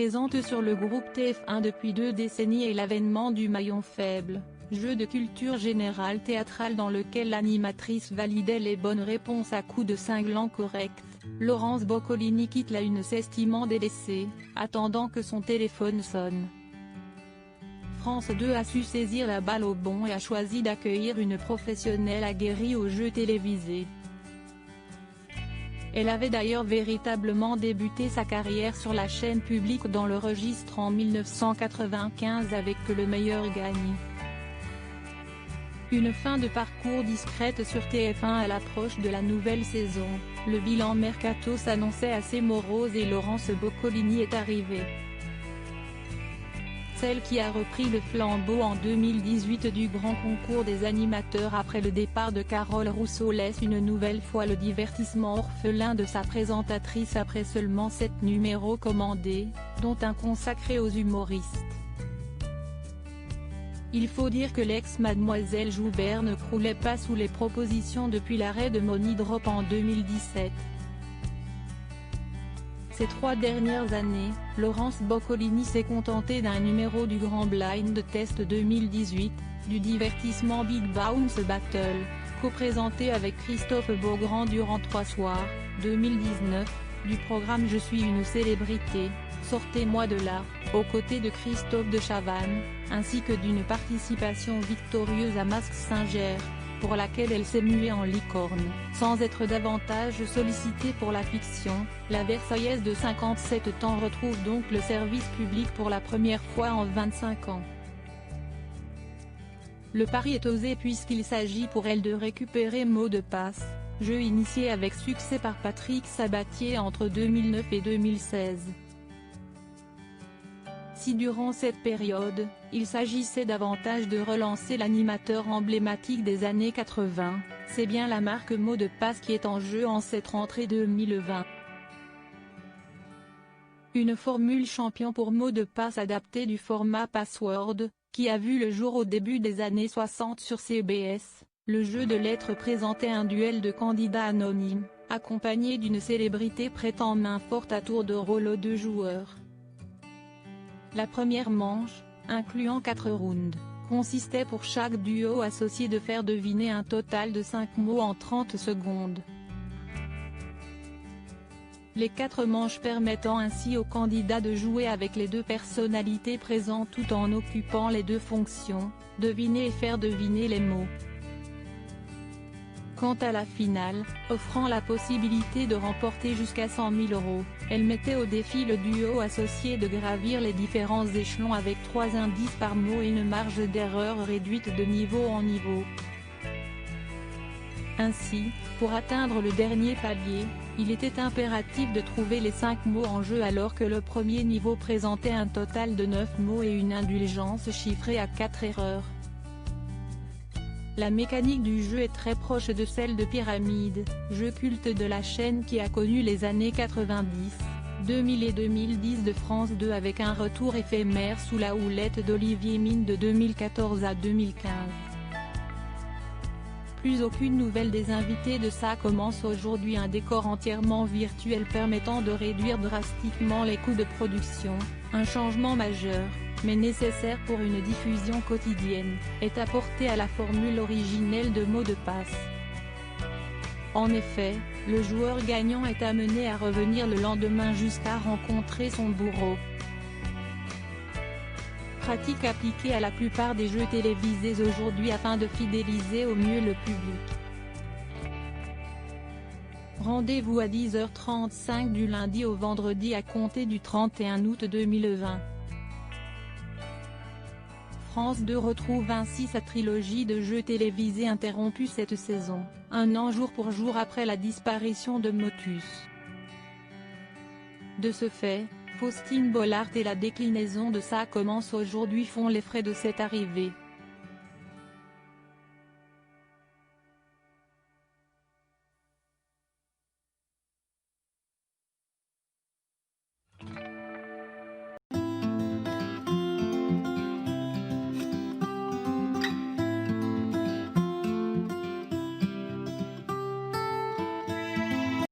présente sur le groupe TF1 depuis 2 décennies est l'avènement du maillon faible, jeu de culture générale théâtrale dans lequel l'animatrice validait les bonnes réponses à coups de cinglant correct. Laurence Boccolini quitte la une s'estimant délaissée, attendant que son téléphone sonne. France 2 a su saisir la balle au bond et a choisi d'accueillir une professionnelle aguerrie aux jeux télévisés. Elle avait d'ailleurs véritablement débuté sa carrière sur la chaîne publique dans le registre en 1995 avec Que le meilleur gagne. Une fin de parcours discrète sur TF1 à l'approche de la nouvelle saison, le bilan mercato s'annonçait assez morose et Laurence Boccolini est arrivée. Celle qui a repris le flambeau en 2018 du grand concours des animateurs après le départ de Carole Rousseau laisse une nouvelle fois le divertissement orphelin de sa présentatrice après seulement 7 numéros commandés, dont un consacré aux humoristes. Il faut dire que l'ex-Mademoiselle Joubert ne croulait pas sous les propositions depuis l'arrêt de Money Drop en 2017. Ces 3 dernières années, Laurence Boccolini s'est contentée d'un numéro du Grand Blind Test 2018, du divertissement Big Bounce Battle, co-présenté avec Christophe Beaugrand durant 3 soirs, 2019, du programme Je suis une célébrité, sortez-moi de là, aux côtés de Christophe de Chavannes, ainsi que d'une participation victorieuse à Mask Singer, pour laquelle elle s'est muée en licorne. Sans être davantage sollicitée pour la fiction, la Versaillaise de 57 ans retrouve donc le service public pour la première fois en 25 ans. Le pari est osé puisqu'il s'agit pour elle de récupérer Mot de passe, jeu initié avec succès par Patrick Sabatier entre 2009 et 2016. Si durant cette période, il s'agissait davantage de relancer l'animateur emblématique des années 80, c'est bien la marque Mot de passe qui est en jeu en cette rentrée 2020. Une formule champion pour Mot de passe adaptée du format Password, qui a vu le jour au début des années 60 sur CBS, le jeu de lettres présentait un duel de candidats anonymes, accompagné d'une célébrité prêtant main forte à tour de rôle aux 2 joueurs. La première manche, incluant 4 rounds, consistait pour chaque duo associé de faire deviner un total de 5 mots en 30 secondes. Les 4 manches permettant ainsi aux candidats de jouer avec les 2 personnalités présentes tout en occupant les 2 fonctions, deviner et faire deviner les mots. Quant à la finale, offrant la possibilité de remporter jusqu'à 100 000 €, elle mettait au défi le duo associé de gravir les différents échelons avec 3 indices par mot et une marge d'erreur réduite de niveau en niveau. Ainsi, pour atteindre le dernier palier, il était impératif de trouver les 5 mots en jeu alors que le premier niveau présentait un total de 9 mots et une indulgence chiffrée à 4 erreurs. La mécanique du jeu est très proche de celle de Pyramide, jeu culte de la chaîne qui a connu les années 90, 2000 et 2010 de France 2 avec un retour éphémère sous la houlette d'Olivier Mine de 2014 à 2015. Plus aucune nouvelle des invités de Ça commence aujourd'hui, un décor entièrement virtuel permettant de réduire drastiquement les coûts de production, un changement majeur, mais nécessaire pour une diffusion quotidienne, est apporté à la formule originelle de Mot de passe. En effet, le joueur gagnant est amené à revenir le lendemain jusqu'à rencontrer son bourreau. Pratique appliquée à la plupart des jeux télévisés aujourd'hui afin de fidéliser au mieux le public. Rendez-vous à 10h35 du lundi au vendredi à compter du 31 août 2020. France 2 retrouve ainsi sa trilogie de jeux télévisés interrompue cette saison, un an jour pour jour après la disparition de Motus. De ce fait, Faustine Bollaert et la déclinaison de Ça commence aujourd'hui font les frais de cette arrivée.